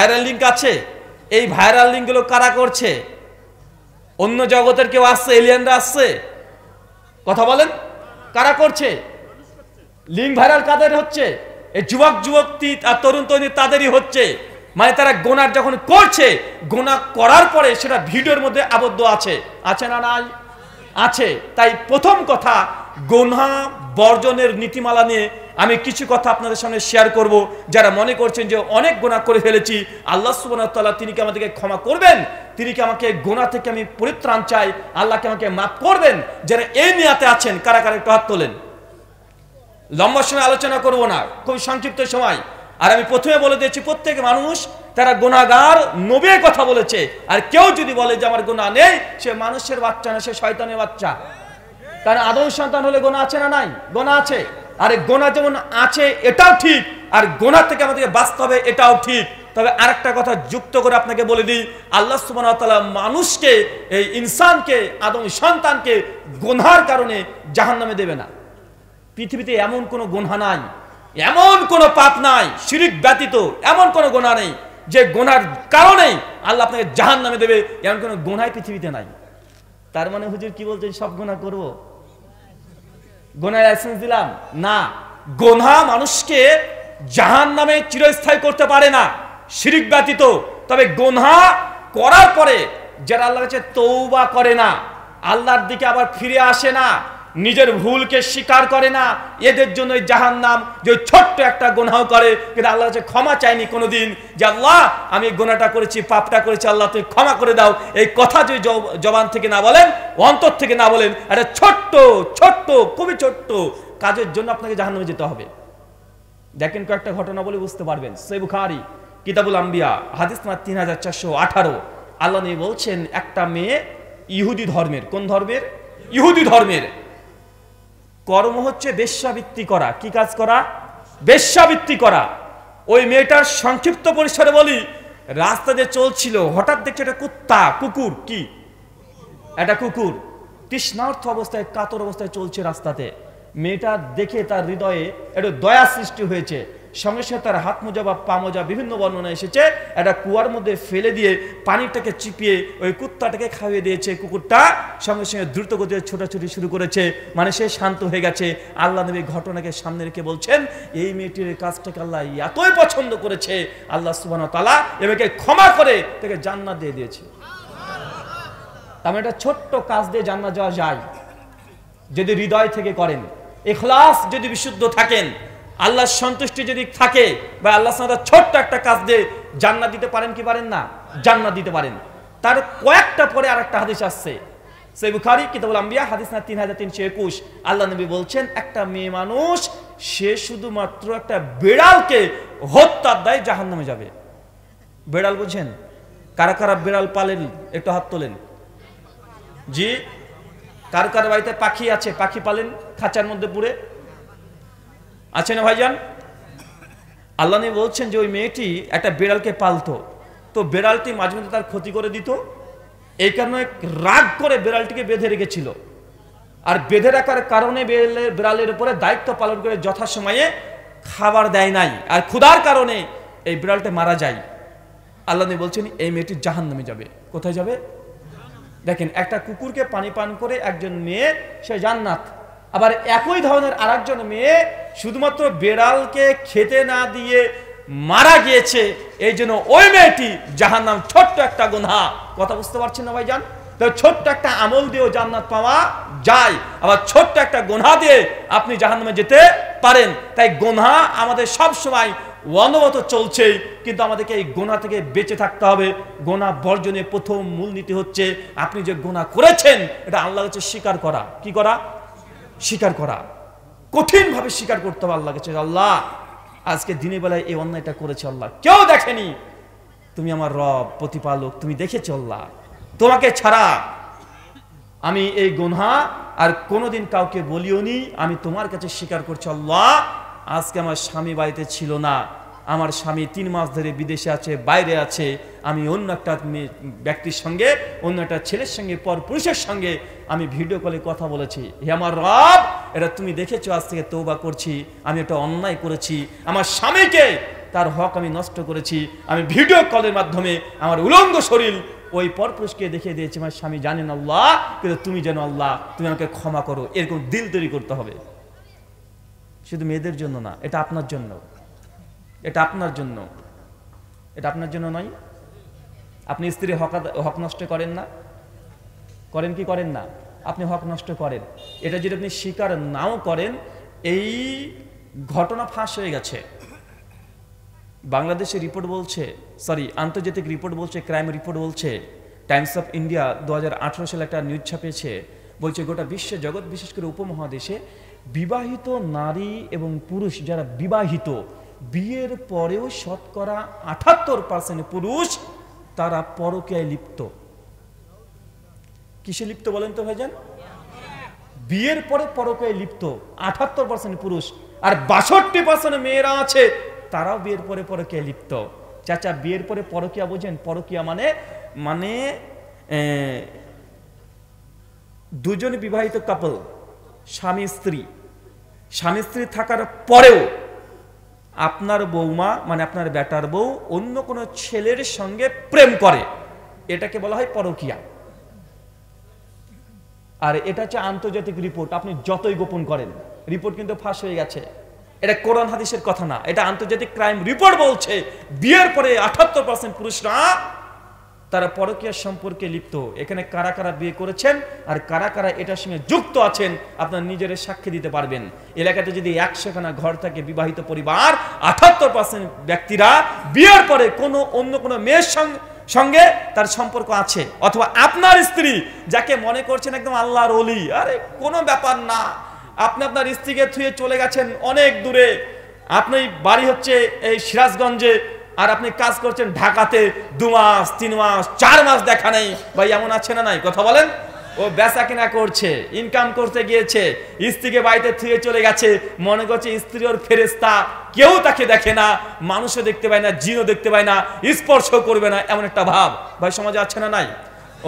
Viral link আছে, এই viral লিঙ্কগুলো কারা করছে? অন্য জগতের কেউ আসছে? এলিয়েনরা আসছে? কথা বলেন, কারা করছে? লিঙ্ক ভাইরাল কাদের হচ্ছে? এই যুবক যুবতী আর তরুণ তরুণী তাদেরই হচ্ছে। মানে তারা গোনার যখন করছে, গোনা করার পরে সেটা ভিডিওর মধ্যে আবদ্ধ আছে, আছে না নাই? আছে। তাই প্রথম কথা, গোনা বর্জনের নীতিমালা নিয়ে আমি কিছু কথা আপনাদের সামনে শেয়ার করব। যারা মনে করছেন যে অনেক গোনা করে ফেলেছি, আল্লাহ সুবহানাহু ওয়া তাআলা তিনি কি আমাদেরকে ক্ষমা করবেন, তিনি কি আমাকে গোনা থেকে আমি পরিত্রাণ চাই, আল্লাহকে আমাকে মাফ করবেন, যারা এই নিয়াতে আছেন কারা কারা একটু হাত তোলেন। লম্বা সময় আলোচনা করব না, খুব সংক্ষিপ্ত সময়। আর আমি প্রথমে বলে দিয়েছি, প্রত্যেক মানুষ তারা গুনাহগার, নবী কথা বলেছে। আর কেউ যদি বলে যে আমার গুনাহ নেই, সে মানুষের বাচ্চা না, সে শয়তানের বাচ্চা। কারণ আদম সন্তান হলে গুনাহ আছে না নাই? গুনাহ আছে। আর এই গুনাহ যেমন আছে এটাও ঠিক, আর গুনাহ থেকে আমাদেরকে বাঁচতে হবে এটাও ঠিক। তবে আরেকটা কথা যুক্ত করে আপনাকে বলে দিই, আল্লাহ সুবহানাহু ওয়া তাআলা মানুষকে, এই ইনসানকে, আদম সন্তানকে গুনাহর কারণে জাহান্নামে দেবে না। পৃথিবীতে এমন কোনো গুনাহ নাই, এমন কোনো পাপ নাই শিরক ব্যতীত, এমন কোনো গুনাহ নেই যে গুনাহর কারণেই আল্লাহ আপনাকে জাহান্নামে দেবে, এমন কোনো গুনাহ পৃথিবীতে নাই। তার মানে হুজুর কি বলছেন সব গুনাহ করব? গুনাহের লাইসেন্স দিলাম না। গুনাহ মানুষকে জাহান্নামে চিরস্থায়ী করতে পারে না শিরক ব্যতীত। তবে গুনাহ করার পরে যারা আল্লাহর কাছে তওবা করে না, আল্লাহর দিকে আবার ফিরে আসে না, নিজের ভুলকে স্বীকার করে না, এদের জন্য জাহান্নাম। যে ছোট্ট একটা গুনাহ করে কিন্তু আল্লাহর কাছে ক্ষমা চায়নি কোনোদিন, যে আল্লাহ আমি গুনাহটা করেছি, পাপটা করেছি, আল্লাহ তুমি ক্ষমা করে দাও, এই কথা যদি জবান থেকে না বলেন, অন্তর থেকে না বলেন, একটা ছোট্ট ছোট্ট খুবই ছোট্ট কাজের জন্য আপনাকে জাহান্নামে যেতে হবে। দেখেন কয়েকটা ঘটনা বলে বুঝতে পারবেন। সহিহ বুখারী কিতাবুল আম্বিয়া হাদিস নাম্বার 3418, আল্লাহ নবী বলছেন, একটা মেয়ে ইহুদি ধর্মের, কোন ধর্মের? ইহুদি ধর্মের। কর্ম হচ্ছে বেশ্যাবৃত্তি করা। কি কাজ করা? বেশ্যাবৃত্তি করা। ওই মেয়েটার সংক্ষিপ্ত পরিসরে বলি, রাস্তা দিয়ে চলছিল, হঠাৎ দেখছে একটা কুকুর, কি একটা কুকুর তৃষ্ণার্ত অবস্থায়, কাতর অবস্থায় চলছে রাস্তাতে। মেয়েটা দেখে তার হৃদয়ে একটু দয়া সৃষ্টি হয়েছে। সঙ্গে সঙ্গে তার হাত মোজা বা পা মোজা, বিভিন্ন বর্ণনা এসেছে, একটা কুয়ার মধ্যে ফেলে দিয়ে পানিটাকে চিপিয়ে ওই কুত্তাটাকে খাইয়ে দিয়েছে। কুকুরটা সঙ্গে সঙ্গে দ্রুত গতিতে ছোটাছুটি শুরু করেছে, মানে সে শান্ত হয়ে গেছে। আল্লাহ নবী ঘটনাকে সামনে রেখে বলছেন, এই মেয়েটির কাজটাকে আল্লাহ এতই পছন্দ করেছে, আল্লাহ সুবহানাহু ওয়া তাআলা একে ক্ষমা করে তাকে জান্নাত দিয়ে দিয়েছে। তার মানে একটা ছোট্ট কাজ দিয়ে জান্নাত যাওয়া যায় যদি হৃদয় থেকে করেন, ইখলাস যদি বিশুদ্ধ থাকেন, আল্লাহর সন্তুষ্টি যদি থাকে, বা আল্লাহ সুবহানাহু ওয়া তাআলা ছোট্ট একটা কাজ দিয়ে জান্নাত দিতে পারেন কি পারেন না? জান্নাত দিতে পারেন। তার কয়েকটা পরে আরেকটা হাদিস আসছে, সহিহ বুখারী কিতাবুল আম্বিয়া হাদিস না 3321, আল্লাহ নবী বলছেন, একটা মেয়ে মানুষ সে শুধুমাত্র একটা বিড়ালকে হত্যার দায়ে জাহান্নামে যাবে। বিড়াল বুঝেন? কারা কারা বিড়াল পালেন একটু হাত তোলেন। জি, কার কার বাড়িতে পাখি আছে, পাখি পালেন খাঁচার মধ্যে পুরে? আছে না ভাইজান? আল্লাহ নবী বলছেন যে ওই মেয়েটি একটা বিড়ালকে পালতো, তো বিড়ালটি মাঝে মধ্যে তার ক্ষতি করে দিত। এই কারণে রাগ করে বিড়ালটিকে বেঁধে রেখেছিল। আর বেঁধে রাখার কারণে বিড়ালের উপরে দায়িত্ব পালন করে যথাসময়ে খাবার দেয় নাই, আর ক্ষুধার কারণে এই বিড়ালটা মারা যায়। আল্লাহ নবী বলছেন এই মেয়েটি জাহান্নামে যাবে। কোথায় যাবে? দেখেন, একটা কুকুরকে পানি পান করে একজন মেয়ে, সে জান্নাত। আবার একই ধরনের আরেকজন মেয়ে শুধুমাত্র বিড়ালকে খেতে না দিয়ে মারা গিয়েছে, এই জন্য ওই মেয়েটি জাহান্নাম। ছোট্ট একটা গুনাহ, কথা বুঝতে পারছেন না ভাইজান? তো ছোট্ট একটা আমল দিয়েও জান্নাত পাওয়া যায়, আবার ছোট্ট একটা গুনাহ দিয়ে আপনি জাহান্নামে যেতে পারেন। তাই গুনাহ আমাদের সব সময় অনবরত চলছে, কিন্তু আমাদেরকে এই গুনাহ থেকে বেঁচে থাকতে হবে। গুনাহ বর্জনের প্রথম মূলনীতি হচ্ছে আপনি যে গুনাহ করেছেন এটা আল্লাহর কাছে স্বীকার করা। কি করা? স্বীকার করা। কঠিনভাবে স্বীকার করতে হবে আল্লাহর কাছে, আল্লাহ আজকে দিনের বেলায় এই অন্যায়টা করেছে, আল্লাহ কেউ দেখেনি, তুমি আমার রব প্রতিপালক, তুমি দেখেছো আল্লাহ, তোমাকে ছাড়া আমি এই গুনাহ আর কোনোদিন কাউকে বলিওনি, আমি তোমার কাছে স্বীকার করছি আল্লাহ। আজকে আমার স্বামী বাড়িতে ছিল না, আমার স্বামী 3 মাস ধরে বিদেশে আছে, বাইরে আছে, আমি অন্য একটা ব্যক্তির সঙ্গে, অন্য একটা ছেলের সঙ্গে, পর পুরুষের সঙ্গে আমি ভিডিও কলে কথা বলেছি। হে আমার রব, এটা তুমি দেখেছো, আজ থেকে তওবা করছি, আমি একটা অন্যায় করেছি, আমার স্বামীকে তার হক আমি নষ্ট করেছি, আমি ভিডিও কলের মাধ্যমে আমার উলঙ্গ শরীর ওই পরপুরুষকে দেখিয়ে দিয়েছি, আমার স্বামী জানেন আল্লাহ, কিন্তু তুমি জানো আল্লাহ, তুমি আমাকে ক্ষমা করো। এরকম দিল তৈরি করতে হবে। শুধু মেয়েদের জন্য না, এটা আপনার জন্য, এটা আপনার জন্য, এটা আপনার জন্য নয়। আপনি স্ত্রীর হক নষ্ট করেন না? করেন কি করেন না? আপনি হক নষ্ট করেন। এটা যদি আপনি স্বীকার নাও করেন, এই ঘটনা ফাঁস হয়ে গেছে। বাংলাদেশের রিপোর্ট বলছে, সরি আন্তর্জাতিক রিপোর্ট বলছে, ক্রাইম রিপোর্ট বলছে, টাইমস অফ ইন্ডিয়া 2018 সালে একটা নিউজ ছাপিয়েছে, বলছে গোটা বিশ্ব জগৎ, বিশেষ করে উপমহাদেশে বিবাহিত নারী এবং পুরুষ যারা বিবাহিত, বিয়ের পরেও শতকরা 78% পুরুষ তারা পরকীয়ায় লিপ্ত। কিসে লিপ্ত বলেন তো ভাইজান? বিয়ের পরে পরকীয়ায় লিপ্ত 78% পুরুষ, আর 62% মেয়েরা আছে তারাও বিয়ের পরে পরকীয়ায় লিপ্ত। চাচা, বিয়ের পরে পরকীয়া বোঝেন? পরকীয়া মানে মানে দুজন বিবাহিত কাপল, স্বামী স্ত্রী থাকার পরেও আপনার বৌমা মানে আপনার বেটার বউ অন্য কোনো ছেলের সঙ্গে প্রেম করে, এটাকে বলা হয় পরকীয়া। আর এটা হচ্ছে আন্তর্জাতিক রিপোর্ট। আপনি যতই গোপন করেন, রিপোর্ট কিন্তু ফাঁস হয়ে গেছে। এটা কোরআন হাদিসের কথা না, এটা আন্তর্জাতিক ক্রাইম রিপোর্ট বলছে বিয়ের পরে 78% পুরুষরা তারা পরকীয়ার সম্পর্কে লিপ্ত। এখানে কারা কারা বিয়ে করেছেন আর কারা কারা এটার সঙ্গে যুক্ত আছেন আপনার নিজের সাক্ষী দিতে পারবেন। এলাকাতে যদি 100খানা ঘর থাকে বিবাহিত পরিবার, 78% ব্যক্তিরা বিয়ের পরে অন্য কোনো মেয়ের সঙ্গে তার সম্পর্ক আছে। অথবা আপনার স্ত্রী যাকে মনে করছেন একদম আল্লাহর ওলি, আরে কোনো ব্যাপার না, আপনি আপনার স্ত্রীকে থুয়ে চলে গেছেন অনেক দূরে, আপনি বাড়ি হচ্ছে এই সিরাজগঞ্জে আর আপনি কাজ করছেন ঢাকাতে, 2 মাস 3 মাস 4 মাস দেখা নেই। ভাই এমন আছে না নাই? কথা বলেন। ও বেচা কিনা করছে, ইনকাম করতে গিয়েছে, স্ত্রীকে বাড়িতে থুয়ে চলে গেছে, মনে করছে স্ত্রী ওর ফেরেশতা, কেউ তাকে দেখে না, মানুষও দেখতে পায় না, জিনও দেখতে পায় না, স্পর্শ করবে না, এমন একটা ভাব ভাই সমাজে আছে না নাই?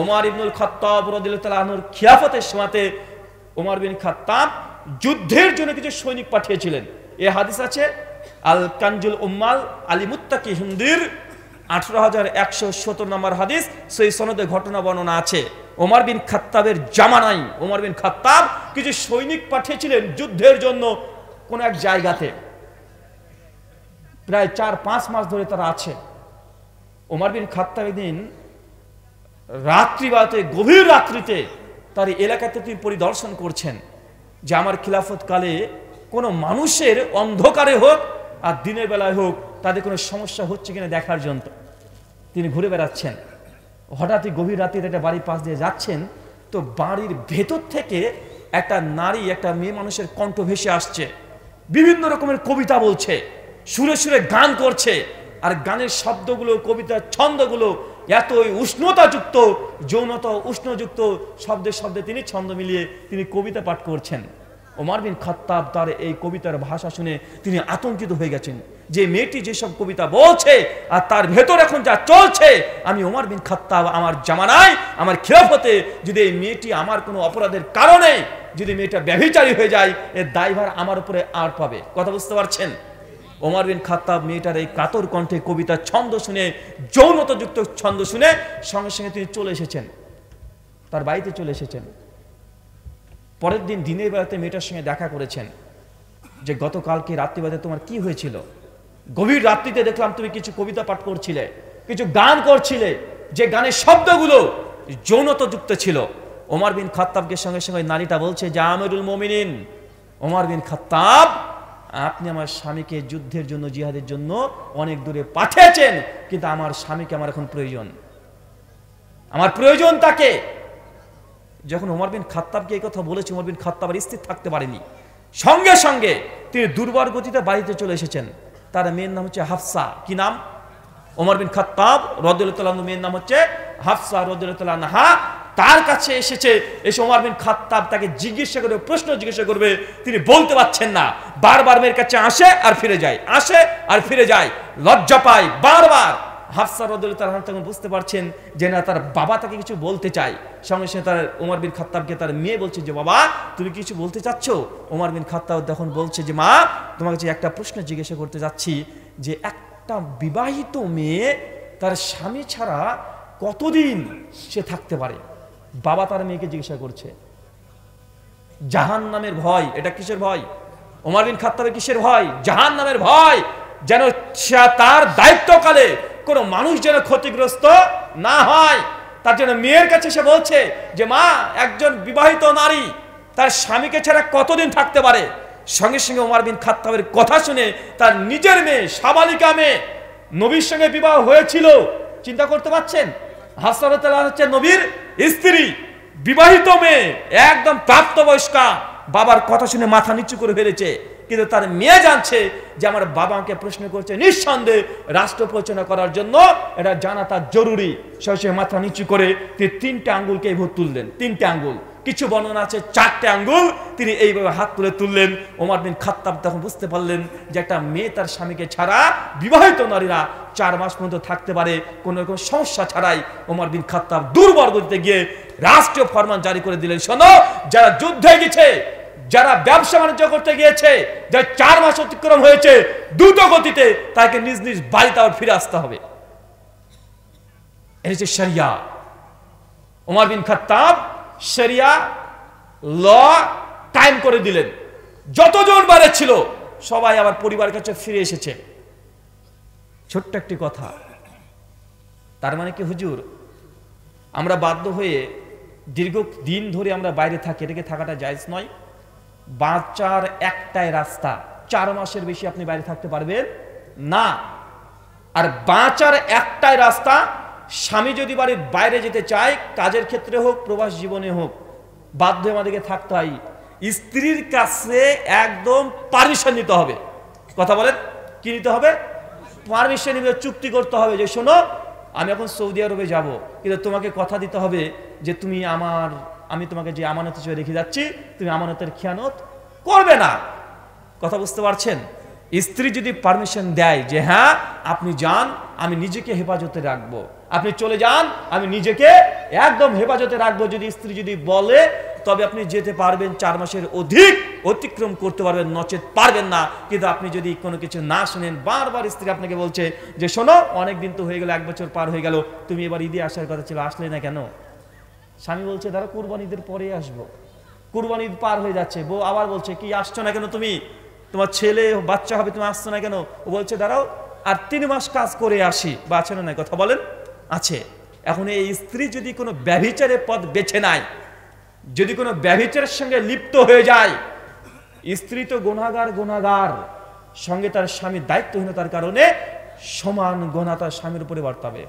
ওমর ইবনুল খাত্তাব রাদিয়াল্লাহু তাআলা আনহুর খিলাফতের সময়তে ওমর বিন খাত্তাব যুদ্ধের জন্য কিছু সৈনিক পাঠিয়েছিলেন। এই হাদিস আছে আল কানজুল উম্মাল আলী মুত্তাকি হিন্দির 18170 নম্বর হাদিস, সেই সনদে ঘটনা বর্ণনা আছে। ওমর বিন খাত্তাবের জামানায় ওমর বিন খাত্তাব কিছু সৈনিক পাঠিয়েছিলেন যুদ্ধের জন্য কোন এক জায়গাতে, প্রায় 4-5 মাস ধরে তারা আছে। ওমর বিন খাত্তাব একদিন রাত্রিবাতে, গভীর রাত্রিতে তার এলাকাতে তিনি পরিদর্শন করছেন যে আমার খিলাফত কালে কোনো মানুষের অন্ধকারে হোক আর দিনের বেলায় হোক তাদের কোনো সমস্যা হচ্ছে কিনা দেখার জন্য তিনি ঘুরে বেড়াচ্ছেন। হঠাৎই গভীর রাত্রিতে একটা বাড়ির পাশ দিয়ে যাচ্ছেন, তো বাড়ির ভেতর থেকে একটা নারী, একটা মেয়ে মানুষের কণ্ঠ ভেসে আসছে, বিভিন্ন রকমের কবিতা বলছে, সুরে সুরে গান করছে, আর গানের শব্দগুলো, কবিতার ছন্দগুলো এতই উষ্ণতাযুক্ত, যৌনতা উষ্ণযুক্ত শব্দে শব্দে তিনি ছন্দ মিলিয়ে তিনি কবিতা পাঠ করছেন। ওমর বিন খাত্তাব তার এই কবিতার ভাষা শুনে তিনি আতঙ্কিত হয়ে গেছেন যে মেয়েটি যেসব কবিতা বলছে আর তার ভেতর এখন যা চলছে, আমি ওমর বিন খাত্তাব আমার জামানায়, আমার খিলাফতে যদি এই মেয়েটি আমার কোনো অপরাধের কারণে যদি মেয়েটা ব্যভিচারী হয়ে যায়, এর দায়ভার আমার উপরে আর পাবে। কথা বুঝতে পারছেন? ওমর বিন খাত্তাব মেয়েটার এই কাতর কণ্ঠে কবিতার ছন্দ শুনে, যৌনতাযুক্ত ছন্দ শুনে সঙ্গে সঙ্গে তিনি চলে এসেছেন, তার বাড়িতে চলে এসেছেন। পরের দিন দিনের বেলাতে মেয়েটার সঙ্গে দেখা করেছেন যে গতকালকে রাত্রিবাদে তোমার কি হয়েছিল? গভীর রাত্রিতে দেখলাম তুমি কিছু কবিতা পাঠ করছিলে, কিছু গান করছিলে, যে গানের শব্দগুলো যৌনতাযুক্ত ছিল। ওমর বিন খাত্তাবকে সঙ্গে সঙ্গে নারীটা বলছে যে আমিরুল মুমিনিন ওমর বিন খাত্তাব, আপনি আমার স্বামীকে যুদ্ধের জন্য, জিহাদের জন্য অনেক দূরে পাঠিয়েছেন, কিন্তু আমার স্বামীকে আমার এখন প্রয়োজন, আমার প্রয়োজন তাকে। যখন ওমর বিন খাত্তাবকে এই কথা বলেছে, ওমর বিন খাত্তাব স্থির থাকতে পারেনি, সঙ্গে সঙ্গে তিনি দুর্বার গতিতে বাড়িতে চলে এসেছেন। তার মেয়ের নাম হচ্ছে হাফসা। কি নাম? ওমর বিন খাত্তাব রাদিয়াল্লাহু তাআলা আনহু মেয়ের নাম হচ্ছে হাফসা রাদিয়াল্লাহু তাআলা আনহা। তার কাছে এসেছে, এসে ওমর বিন খাত্তাব তাকে জিজ্ঞাসা করবে, প্রশ্ন জিজ্ঞাসা করবে, তিনি বলতে পারছেন না, বারবার মেয়ের কাছে আসে আর ফিরে যায়, আসে আর ফিরে যায়, লজ্জা পায় বারবার। হাফসা রাদিয়াল্লাহু তাআলা তখন বুঝতে পারছেন যে না, তার বাবা তাকে কিছু বলতে চায়। সঙ্গে সঙ্গে তার ওমর বিন খাত্তাবকে তার মেয়ে বলছে যে বাবা তুমি কিছু বলতে চাচ্ছ? ওমর বিন খাত্তাব তখন বলছে যে মা, তোমার কাছে একটা প্রশ্ন জিজ্ঞাসা করতে যাচ্ছি, যে একটা একটা বিবাহিত মেয়ে তার স্বামী ছাড়া কতদিন সে থাকতে পারে? বাবা তার মেয়েকে জিজ্ঞাসা করছে। জাহান্নামের ভয়। এটা কিসের ভয়? ওমর বিন খাত্তাবের কিসের ভয়? জাহান্নামের ভয়, যেন তার দায়িত্বকালে কোনো মানুষ যেন ক্ষতিগ্রস্ত না হয়। তার জন্য মেয়ের কাছে সে বলছে যে মা, একজন বিবাহিত নারী তার স্বামীকে ছাড়া কতদিন থাকতে পারে? সঙ্গে সঙ্গে ওমর বিন খাত্তাবের কথা শুনে তার নিজের মেয়ে, সাবালিকা মেয়ে, নবীর সঙ্গে বিবাহ হয়েছিল, চিন্তা করতে পারছেন? হাফসা রাদিয়াল্লাহু আনহা হচ্ছে নবীর স্ত্রী, বিবাহিত মেয়ে, একদম প্রাপ্তবয়স্কা, বাবার কথা শুনে মাথা নিচু করে ফেলেছে। কিন্তু তার মেয়ে জানছে যে আমার বাবাকে প্রশ্ন করছে, নিঃসন্দেহে রাষ্ট্র পরিচালনা করার জন্য এটা জানা তার জরুরি। সে মাথা নিচু করে তিনি 3টে আঙ্গুলকে এইভাবে তুললেন। 3টে আঙ্গুল, কিছু বর্ণনা আছে 4টে আঙ্গুল, তিনি এইভাবে হাত তুলে তুললেন। ওমর বিন খাত্তাব তখন বুঝতে পারলেন যে একটা মেয়ে তার স্বামীকে ছাড়া, বিবাহিত নারীরা 4 মাস পর্যন্ত থাকতে পারে কোনো রকম সমস্যা ছাড়াই। ওমর বিন খাত্তাব দুর্বর্গতে গিয়ে রাষ্ট্রীয় ফরমান জারি করে দিলেন, শোনো, যারা যুদ্ধে গেছে, যারা ব্যবসা বাণিজ্য করতে গিয়েছে, যার 4 মাস অতিক্রম হয়েছে, দ্রুত গতিতে তাকে নিজ নিজ বাড়িতে আবার ফিরে আসতে হবে। এই হচ্ছে শরিয়া। ওমর বিন খাত্তাব শরিয়া ল কায়েম করে দিলেন। যতজন বারে ছিল সবাই আবার পরিবারের কাছে ফিরে এসেছে। ছোট্ট একটি কথা, তার মানে কি হুজুর, আমরা বাধ্য হয়ে দীর্ঘ দিন ধরে আমরা বাইরে থাকি, এটাকে থাকাটা জায়েজ নয়? বাঁচার একটাই রাস্তা, 4 মাসের বেশি আপনি বাইরে থাকতে পারবেন না। আর বাঁচার একটাই রাস্তা, স্বামী যদি বাড়ির বাইরে যেতে চায়, কাজের ক্ষেত্রে হোক, প্রবাস জীবনে হোক, বাধ্য আমাদেরকে থাকতে হয়। স্ত্রীর কাছে একদম পারমিশন নিতে হবে। কথা বলেন, কি নিতে হবে? পারমিশন নিতে, চুক্তি করতে হবে যে শোনো, আমি এখন সৌদি আরবে যাব, কিন্তু তোমাকে কথা দিতে হবে যে তুমি আমি তোমাকে যে আমানত হিসেবে রেখে যাচ্ছি, তুমি আমানতের খেয়ানত করবে না। কথা বুঝতে পারছেন? স্ত্রী যদি পারমিশন দেয় যে হ্যাঁ আপনি যান, আমি নিজেকে হেফাজতে রাখবো, আপনি চলে যান, আমি নিজেকে একদম হেফাজতে রাখবো, যদি স্ত্রী যদি বলে, তবে আপনি যেতে পারবেন, 4 মাসের অধিক অতিক্রম করতে পারবেন, নচেত পারবেন না। কিন্তু আপনি যদি কোনো কিছু না শুনেন, বারবার স্ত্রী আপনাকে বলছে যে শোনো, অনেক দিন তো হয়ে গেল, 1 বছর পার হয়ে গেল, তুমি এবার ঈদে আসার কথা ছিল, আসলে না কেন? স্বামী বলছে দাঁড়া, কুরবানি ঈদের পরে আসবো। কুরবানি ঈদ পার হয়ে যাচ্ছে, বউ আবার বলছে কি আসছো না কেন তুমি? তোমার ছেলে বাচ্চা হবে, তুমি আসছো না কেন? ও বলছে দাঁড়াও আর 3 মাস কাজ করে আসি। বা আছে না? কথা বলেন, আছে। এখন এই স্ত্রী যদি কোনো ব্যভিচারের পথ বেছে নেয়, যদি কোনো ব্যভিচারের সঙ্গে লিপ্ত হয়ে যায়, স্ত্রী তো গুনাহগার, সঙ্গে তার স্বামীর দায়িত্বহীনতার কারণে সমান গুনাহ তার স্বামীর উপরে বর্তাবে।